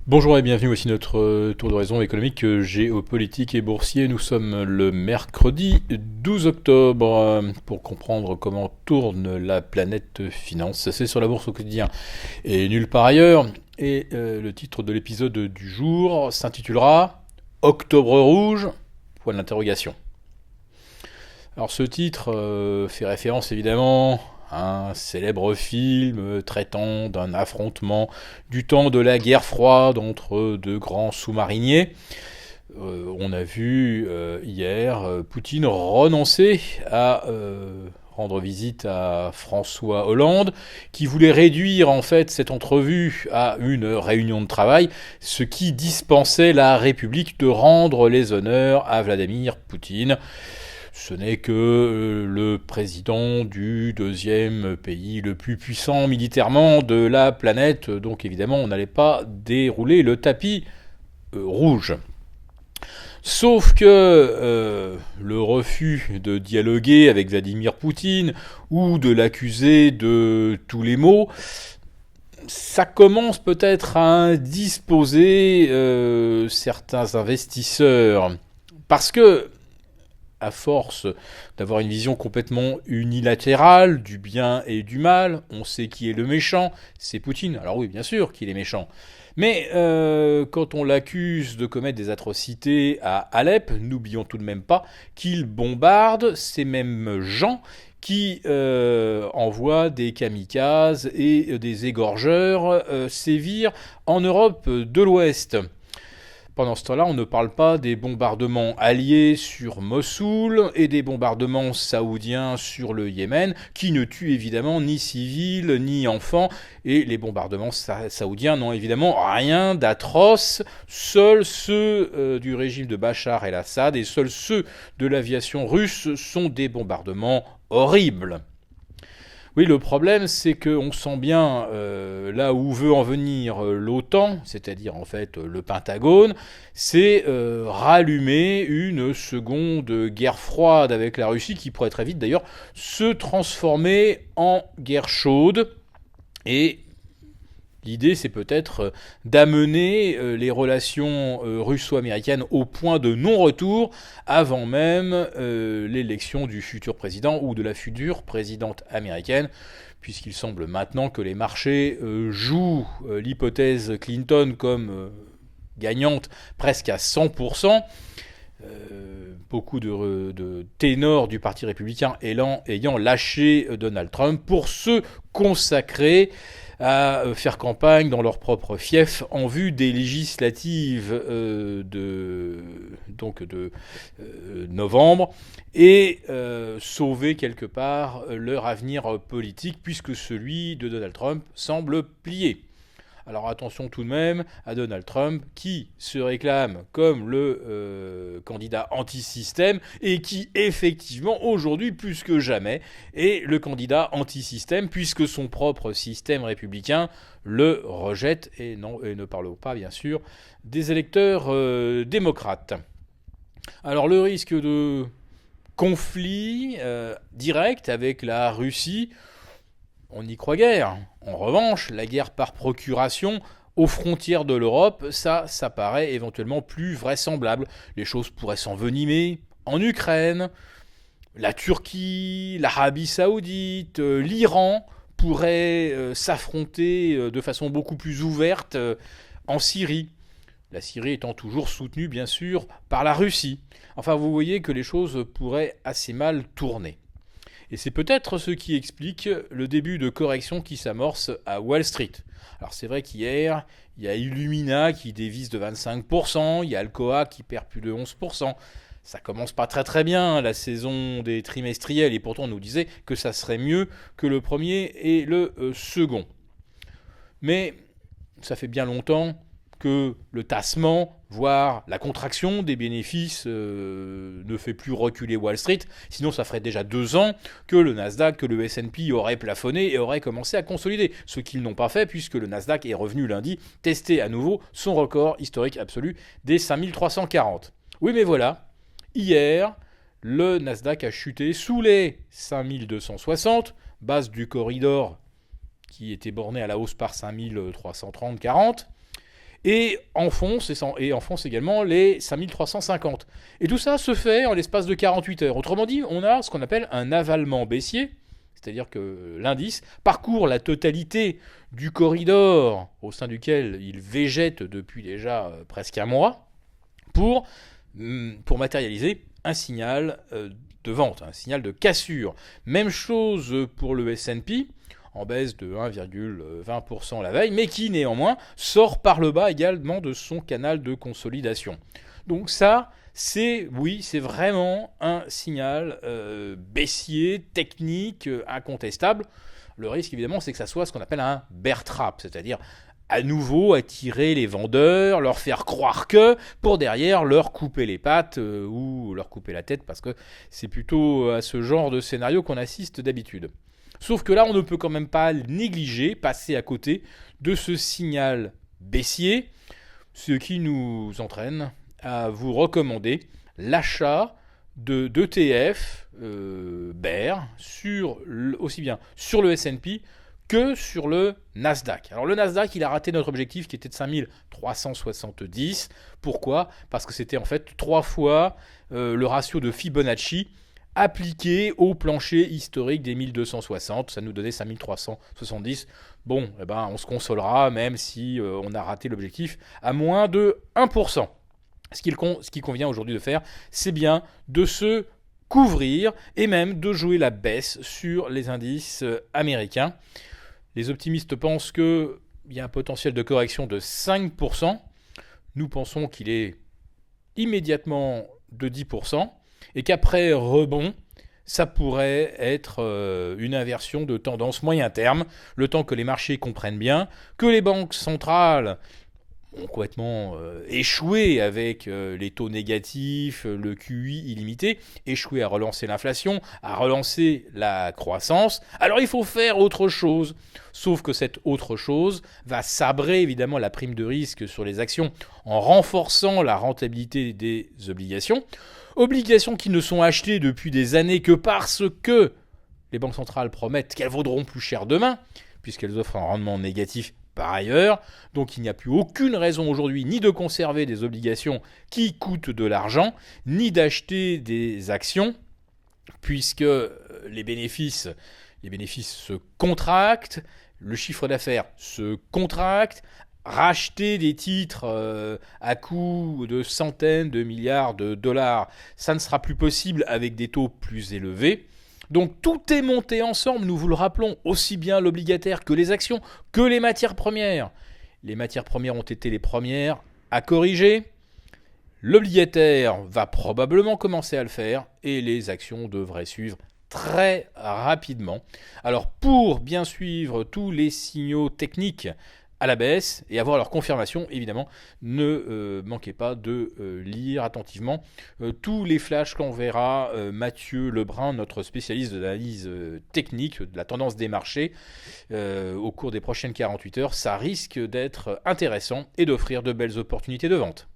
Bonjour et bienvenue, voici notre tour d'horizon économique, géopolitique et boursier. Nous sommes le mercredi 12 octobre pour comprendre comment tourne la planète finance. C'est sur la bourse au quotidien et nulle part ailleurs. Et le titre de l'épisode du jour s'intitulera Octobre rouge, point d'interrogation. Alors ce titre fait référence évidemment à un célèbre film traitant d'un affrontement du temps de la guerre froide entre deux grands sous-mariniers. On a vu hier Poutine renoncer à rendre visite à François Hollande, qui voulait réduire en fait cette entrevue à une réunion de travail, ce qui dispensait la République de rendre les honneurs à Vladimir Poutine. Ce n'est que le président du deuxième pays le plus puissant militairement de la planète, donc évidemment on n'allait pas dérouler le tapis rouge. Sauf que le refus de dialoguer avec Vladimir Poutine ou de l'accuser de tous les maux, ça commence peut-être à indisposer certains investisseurs. Parce que à force d'avoir une vision complètement unilatérale du bien et du mal, on sait qui est le méchant, c'est Poutine. Alors oui, bien sûr qu'il est méchant. Mais quand on l'accuse de commettre des atrocités à Alep, n'oublions tout de même pas qu'il bombarde ces mêmes gens qui envoient des kamikazes et des égorgeurs sévir en Europe de l'Ouest. Pendant ce temps-là, on ne parle pas des bombardements alliés sur Mossoul et des bombardements saoudiens sur le Yémen, qui ne tuent évidemment ni civils ni enfants. Et les bombardements saoudiens n'ont évidemment rien d'atroce. Seuls ceux du régime de Bachar el-Assad et seuls ceux de l'aviation russe sont des bombardements horribles. Oui, le problème, c'est qu'on sent bien là où veut en venir l'OTAN, c'est-à-dire en fait le Pentagone, c'est rallumer une seconde guerre froide avec la Russie qui pourrait très vite d'ailleurs se transformer en guerre chaude. Et l'idée, c'est peut-être d'amener les relations russo-américaines au point de non-retour avant même l'élection du futur président ou de la future présidente américaine, puisqu'il semble maintenant que les marchés jouent l'hypothèse Clinton comme gagnante presque à 100%. Beaucoup de ténors du Parti républicain ayant lâché Donald Trump pour se consacrer à faire campagne dans leur propre fief en vue des législatives de novembre et sauver quelque part leur avenir politique puisque celui de Donald Trump semble plier. Alors attention tout de même à Donald Trump qui se réclame comme le candidat anti-système et qui effectivement aujourd'hui plus que jamais est le candidat anti-système puisque son propre système républicain le rejette et ne parle pas bien sûr des électeurs démocrates. Alors le risque de conflit direct avec la Russie, on y croit guère. En revanche, la guerre par procuration aux frontières de l'Europe, ça paraît éventuellement plus vraisemblable. Les choses pourraient s'envenimer en Ukraine, la Turquie, l'Arabie Saoudite, l'Iran pourraient s'affronter de façon beaucoup plus ouverte en Syrie. La Syrie étant toujours soutenue, bien sûr, par la Russie. Enfin, vous voyez que les choses pourraient assez mal tourner. Et c'est peut-être ce qui explique le début de correction qui s'amorce à Wall Street. Alors c'est vrai qu'hier, il y a Illumina qui dévisse de 25%, il y a Alcoa qui perd plus de 11%. Ça commence pas très très bien la saison des trimestriels et pourtant on nous disait que ça serait mieux que le premier et le second. Mais ça fait bien longtemps que le tassement, voire la contraction des bénéfices ne fait plus reculer Wall Street. Sinon, ça ferait déjà 2 ans que le Nasdaq, que le S&P auraient plafonné et auraient commencé à consolider. Ce qu'ils n'ont pas fait puisque le Nasdaq est revenu lundi tester à nouveau son record historique absolu des 5340. Oui, mais voilà, hier, le Nasdaq a chuté sous les 5260, base du corridor qui était borné à la hausse par 5330-40. et enfonce également les 5350. Et tout ça se fait en l'espace de 48 heures. Autrement dit, on a ce qu'on appelle un avalement baissier, c'est-à-dire que l'indice parcourt la totalité du corridor au sein duquel il végète depuis déjà presque un mois pour matérialiser un signal de vente, un signal de cassure. Même chose pour le S&P, en baisse de 1,20% la veille, mais qui néanmoins sort par le bas également de son canal de consolidation. Donc ça, c'est vraiment un signal baissier, technique, incontestable. Le risque, évidemment, c'est que ça soit ce qu'on appelle un bear trap, c'est-à-dire à nouveau attirer les vendeurs, leur faire croire que, pour derrière leur couper les pattes ou leur couper la tête, parce que c'est plutôt à ce genre de scénario qu'on assiste d'habitude. Sauf que là, on ne peut quand même pas négliger, passer à côté de ce signal baissier, ce qui nous entraîne à vous recommander l'achat d'ETF bear aussi bien sur le S&P que sur le Nasdaq. Alors le Nasdaq, il a raté notre objectif qui était de 5370. Pourquoi ? Parce que c'était en fait 3 fois le ratio de Fibonacci appliqué au plancher historique des 1260. Ça nous donnait 5370. Bon, on se consolera même si on a raté l'objectif à moins de 1%. Ce qui convient aujourd'hui de faire, c'est bien de se couvrir et même de jouer la baisse sur les indices américains. Les optimistes pensent qu'il y a un potentiel de correction de 5%. Nous pensons qu'il est immédiatement de 10% et qu'après rebond, ça pourrait être une inversion de tendance moyen terme, le temps que les marchés comprennent bien, que les banques centrales ont complètement échoué avec les taux négatifs, le QI illimité, échoué à relancer l'inflation, à relancer la croissance. Alors il faut faire autre chose. Sauf que cette autre chose va sabrer évidemment la prime de risque sur les actions en renforçant la rentabilité des obligations. Obligations qui ne sont achetées depuis des années que parce que les banques centrales promettent qu'elles vaudront plus cher demain, puisqu'elles offrent un rendement négatif par ailleurs. Donc il n'y a plus aucune raison aujourd'hui ni de conserver des obligations qui coûtent de l'argent, ni d'acheter des actions, puisque les bénéfices se contractent, le chiffre d'affaires se contracte. Racheter des titres à coût de centaines de milliards de dollars, ça ne sera plus possible avec des taux plus élevés. Donc tout est monté ensemble, nous vous le rappelons, aussi bien l'obligataire que les actions, que les matières premières. Les matières premières ont été les premières à corriger. L'obligataire va probablement commencer à le faire et les actions devraient suivre très rapidement. Alors pour bien suivre tous les signaux techniques à la baisse et avoir leur confirmation, évidemment, ne manquez pas de lire attentivement tous les flashs qu'enverra Mathieu Lebrun, notre spécialiste de l'analyse technique de la tendance des marchés au cours des prochaines 48 heures. Ça risque d'être intéressant et d'offrir de belles opportunités de vente.